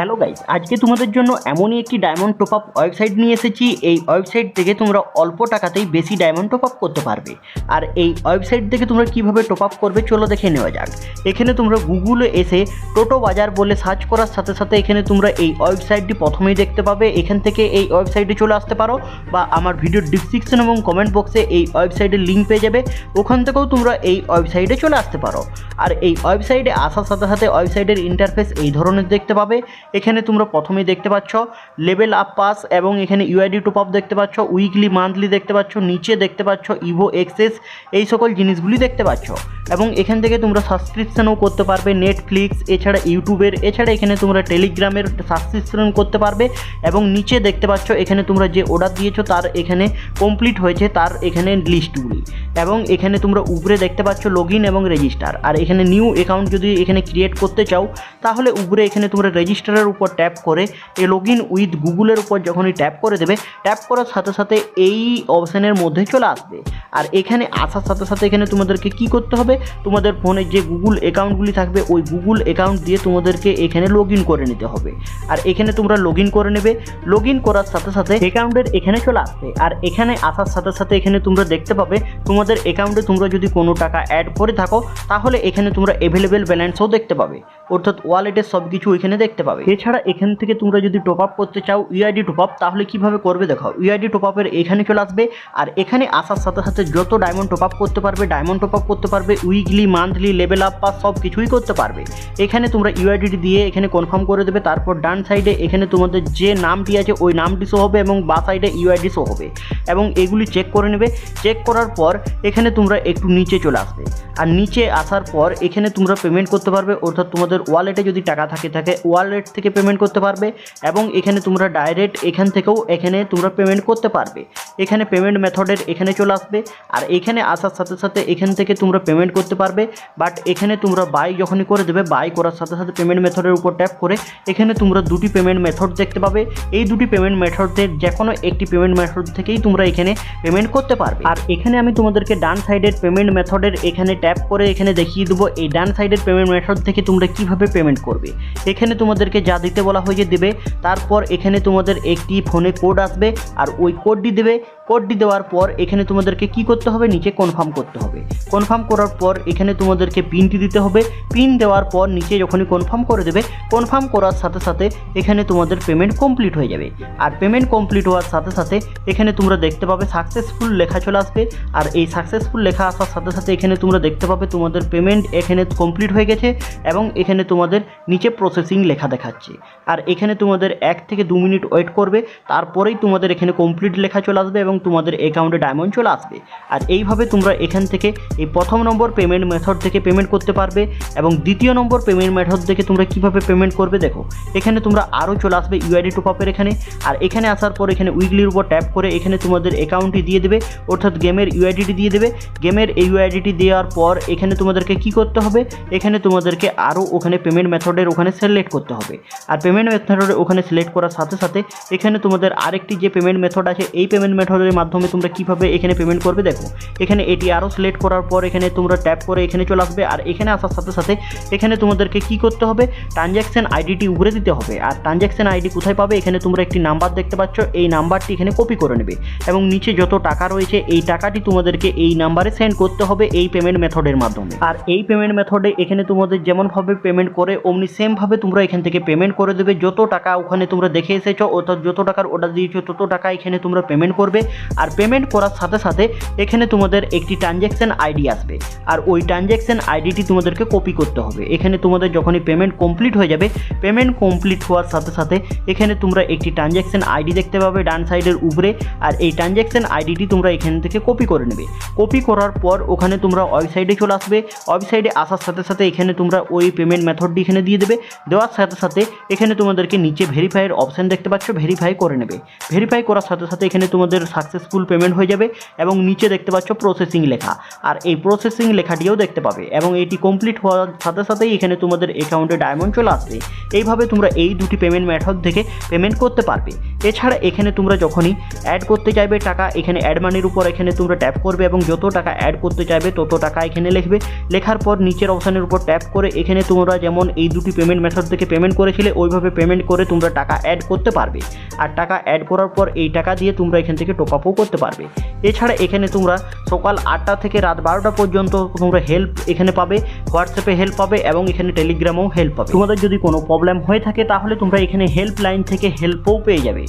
Hello guys, আজকে তোমাদের জন্য এমনই একটি ডায়মন্ড টপ আপ ওয়েবসাইট নিয়ে এসেছি। এই ওয়েবসাইট থেকে তোমরা অল্প টাকাতেই বেশি ডায়মন্ড টপ আপ করতে পারবে। আর এই ওয়েবসাইট থেকে তোমরা কিভাবে টপ আপ করবে চলো দেখে নেওয়া যাক। এখানে তোমরা গুগলে এসে টোটো বাজার বলে সার্চ করার সাথে সাথে এখানে তোমরা এই ওয়েবসাইটটি প্রথমেই দেখতে পাবে। এখান থেকে এই ওয়েবসাইটে চলে আসতে পারো বা আমার ভিডিওর ডিসক্রিপশন এবং কমেন্ট বক্সে এই ওয়েবসাইটের লিঙ্ক পেয়ে যাবে, ওখান থেকেও তোমরা এই ওয়েবসাইটে চলে আসতে পারো। আর এই ওয়েবসাইটে আসার সাথে সাথে ওয়েবসাইটের ইন্টারফেস এই ধরনের দেখতে পাবে। এখানে তোমরা প্রথমেই দেখতে পাচ্ছ লেভেল আপ পাস এবং এখানে ইউআইডি টপ আপ দেখতে পাচ্ছ, উইকলি মান্থলি দেখতে পাচ্ছ, নিচে দেখতে পাচ্ছ ইভো এক্সেস, এই সকল জিনিসগুলি দেখতে পাচ্ছ। এবং এখান থেকে তোমরা সাবস্ক্রিপশনও করতে পারবে নেটফ্লিক্স, এছাড়া ইউটিউবের, এছাড়া এখানে তোমরা টেলিগ্রামের সাবস্ক্রিপশন করতে পারবে। এবং নিচে দেখতে পাচ্ছ এখানে তোমরা যে অর্ডার দিয়েছো তার এখানে কমপ্লিট হয়েছে তার এখানে লিস্টগুলি। এবং এখানে তোমরা উপরে দেখতে পাচ্ছ লগ ইন এবং রেজিস্টার। আর এখানে নিউ অ্যাকাউন্ট যদি এখানে ক্রিয়েট করতে চাও তাহলে উপরে এখানে তোমরা রেজিস্টারের উপর ট্যাপ করে এই লগ ইন উইথ গুগলের উপর যখনই ট্যাপ করে দেবে, ট্যাপ করার সাথে সাথে এই অপশানের মধ্যে চলে আসবে। আর এখানে আসার সাথে সাথে এখানে তোমাদেরকে কি করতে হবে, তোমাদের ফোনে যে গুগল অ্যাকাউন্টগুলি থাকবে ওই গুগল অ্যাকাউন্ট দিয়ে তোমাদেরকে এখানে লগ ইন করে নিতে হবে। আর এখানে তোমরা লগ ইন করে নেবে। লগ ইন করার সাথে সাথে অ্যাকাউন্টের এখানে চলে আসবে। আর এখানে আসার সাথে সাথে এখানে তোমরা দেখতে পাবে তোমাদের অ্যাকাউন্টে তোমরা যদি কোনো টাকা অ্যাড করে থাকো তাহলে এখানে তোমরা অ্যাভেলেবেল ব্যালেন্সও দেখতে পাবে, অর্থাৎ ওয়ালেটের সব কিছু এখানে দেখতে পাবে। এছাড়া এখান থেকে তোমরা যদি টপ আপ করতে চাও ইউআইডি টপ আপ, তাহলে কিভাবে করবে দেখো। ইউআইডি টপ আপের এখানে চলে আসবে। আর এখানে আসার সাথে সাথে যত ডায়মন্ড টপ আপ করতে পারবে, ডায়মন্ড টপ আপ করতে পারবে, weekly monthly level up pass সব কিছুই করতে পারবে। এখানে তোমরা ইউআইডি দিয়ে এখানে কনফার্ম করে দেবে। তারপর ডান সাইডে এখানে তোমাদের যে নামটি আছে ওই নামটি শো হবে এবং বা সাইডে ইউআইডি শো হবে। এবং এগুলি চেক করে নেবে। চেক করার পর এখানে তোমরা একটু নিচে চলে আসবে। আর নিচে আসার পর এখানে তোমরা পেমেন্ট করতে পারবে, অর্থাৎ তোমাদের ওয়ালেটে যদি টাকা থাকে ওয়ালেট থেকে পেমেন্ট করতে পারবে। এবং এখানে তোমরা ডাইরেক্ট এখান থেকেও এখানে তোমরা পেমেন্ট করতে পারবে। এখানে পেমেন্ট মেথডের এখানে চলে আসবে। আর এখানে আসার সাথে সাথে এখান থেকে তোমরা পেমেন্ট করতে পারবে। বাট এখানে তোমরা বাই যখনই করে দেবে, বাই করার সাথে সাথে পেমেন্ট মেথডের উপর ট্যাপ করে এখানে তোমরা দুটি পেমেন্ট মেথড দেখতে পাবে। এই দুটি পেমেন্ট মেথডের যে কোনো একটি পেমেন্ট মেথড থেকেই তোমরা এখানে পেমেন্ট করতে পারবে। আর এখানে আমি তোমাদেরকে ডান সাইডের পেমেন্ট মেথডের এখানে ট্যাপ করে এখানে দেখিয়ে দেবো এই ডান সাইডের পেমেন্ট মেথড থেকে তোমরা কিভাবে পেমেন্ট করবে। এখানে তোমাদেরকে যা দিতে বলা হয়েছে দেবে। তারপর এখানে তোমাদের একটি ফোনে কোড আসবে আর ওই কোডটি দেবে। কোডটি দেওয়ার পর এখানে তোমাদেরকে কি করতে হবে, নিচে কনফার্ম করতে হবে। কনফার্ম করার পর এখানে তোমাদেরকে পিনটি দিতে হবে। পিন দেওয়ার পর নিচে যখনই কনফার্ম করে দেবে, কনফার্ম করার সাথে সাথে এখানে তোমাদের পেমেন্ট কমপ্লিট হয়ে যাবে। আর পেমেন্ট কমপ্লিট হওয়ার সাথে সাথে এখানে তোমরা দেখতে পাবে সাকসেসফুল লেখা চলে আসবে। আর এই সাকসেসফুল লেখা আসার সাথে সাথে এখানে তোমরা দেখতে পাবে তোমাদের পেমেন্ট এখানে কমপ্লিট হয়ে গেছে এবং এখানে তোমাদের নিচে প্রসেসিং লেখা দেখাচ্ছে। আর এখানে তোমাদের 1 থেকে 2 মিনিট ওয়েট করবে, তারপরেই তোমাদের এখানে কমপ্লিট লেখা চলে আসবে এবং তোমাদের অ্যাকাউন্টে ডায়মন্ড চলে আসবে। আর এইভাবে তোমরা এখান থেকে এই প্রথম নম্বর পেমেন্ট মেথড থেকে পেমেন্ট করতে পারবে। এবং দ্বিতীয় নম্বর পেমেন্ট মেথড থেকে তোমরা কিভাবে পেমেন্ট করবে দেখো। এখানে তোমরা আরও চলে আসবে ইউআইডি টপ আপের এখানে। আর এখানে আসার পর এখানে উইকলির উপর ট্যাপ করে এখানে তোমাদের অ্যাকাউন্টটি দিয়ে দেবে, অর্থাৎ গেমের ইউআইডিটি দিয়ে দেবে। গেমের এই ইউআইডিটি দেওয়ার পর এখানে তোমাদেরকে কি করতে হবে, এখানে তোমাদেরকে আরও ওখানে পেমেন্ট মেথডের ওখানে সিলেক্ট করতে হবে। আর পেমেন্ট মেথডের ওখানে সিলেক্ট করার সাথে সাথে এখানে তোমাদের আরেকটি যে পেমেন্ট মেথড আছে এই পেমেন্ট মেথডের মাধ্যমে তোমরা কিভাবে এখানে পেমেন্ট করবে দেখো। এখানে এটি আরও সিলেক্ট করার পর এখানে তোমরা ট্যাপ করে এখানে চলে আসবে। আর এখানে আসার সাথে সাথে এখানে তোমাদেরকে কি করতে হবে, ট্রানজ্যাকশন আইডিটি উপরে দিতে হবে। আর ট্রানজ্যাকশন আইডি কোথায় পাবে, এখানে তোমরা একটি নাম্বার দেখতে পাচ্ছ, এই নাম্বারটি এখানে কপি করে নেবে এবং নিচে যত টাকা রয়েছে এই টাকাটি তোমাদেরকে এই নাম্বারে সেন্ড করতে হবে এই পেমেন্ট মেথডের মাধ্যমে। আর এই পেমেন্ট মেথডে এখানে তোমাদের যেমনভাবে পেমেন্ট করে অমনি সেমভাবে তোমরা এখান থেকে পেমেন্ট করে দেবে। যত টাকা ওখানে তোমরা দেখে এসেছো, অর্থাৎ যত টাকার অর্ডার দিয়েছো তত টাকা এখানে তোমরা পেমেন্ট করবে। আর পেমেন্ট করার সাথে সাথে এখানে তোমাদের একটি ট্রানজ্যাকশন আইডি আসবে। আর ওই ট্রানজ্যাকশন আইডিটি তোমাদেরকে কপি করতে হবে। এখানে তোমাদের যখনই পেমেন্ট কমপ্লিট হয়ে যাবে, পেমেন্ট কমপ্লিট হওয়ার সাথে সাথে এখানে তোমরা একটি ট্রানজ্যাকশন আইডি দেখতে পাবে ডান সাইডের উপরে। আর এই ট্রানজ্যাকশন আইডিটি তোমরা এখান থেকে কপি করে নেবে। কপি করার পর ওখানে তোমরা ওয়েবসাইটে চলে আসবে। ওয়েবসাইটে আসার সাথে সাথে এখানে তোমরা ওই পেমেন্ট মেথডটি এখানে দিয়ে দেবে। দেওয়ার সাথে সাথে এখানে তোমাদেরকে নিচে ভেরিফাইয়ের অপশান দেখতে পাচ্ছ, ভেরিফাই করে নেবে। ভেরিফাই করার সাথে সাথে এখানে তোমাদের সাকসেসফুল পেমেন্ট হয়ে যাবে এবং নিচে দেখতে পাচ্ছ প্রসেসিং লেখা। আর এই প্রসেসিং লেখাটিও দেখতে পাবে এবং এটি কমপ্লিট হওয়ার সাথে সাথেই এখানে তোমাদের অ্যাকাউন্টে ডায়মন্ড চলে আসবে। এইভাবে তোমরা এই দুটি পেমেন্ট মেথড থেকে পেমেন্ট করতে পারবে। এছাড়া এখানে তোমরা যখনই অ্যাড করতে চাইবে টাকা, এখানে অ্যাড মানির উপর এখানে তোমরা ট্যাপ করবে এবং যত টাকা অ্যাড করতে চাইবে তত টাকা এখানে লিখবে। লেখার পর নিচের অপশানের উপর ট্যাপ করে এখানে তোমরা যেমন এই দুটি পেমেন্ট মেথড থেকে পেমেন্ট করেছিলে ওইভাবে পেমেন্ট করে তোমরা টাকা অ্যাড করতে পারবে। আর টাকা অ্যাড করার পর এই টাকা দিয়ে তোমরা এখান থেকে টপ আপও করতে পারবে। এছাড়া এখানে তোমরা সকাল 8টা থেকে রাত 12টা পর্যন্ত তোমরা হেল্প এখানে পাবে, হোয়াটসঅ্যাপে হেল্প পাবে এবং এখানে টেলিগ্রামেও হেল্প পাবে। তোমাদের যদি কোনো প্রবলেম হয়ে থাকে তাহলে তোমরা এখানে হেল্পলাইন থেকে হেল্পও পেয়ে যাবে।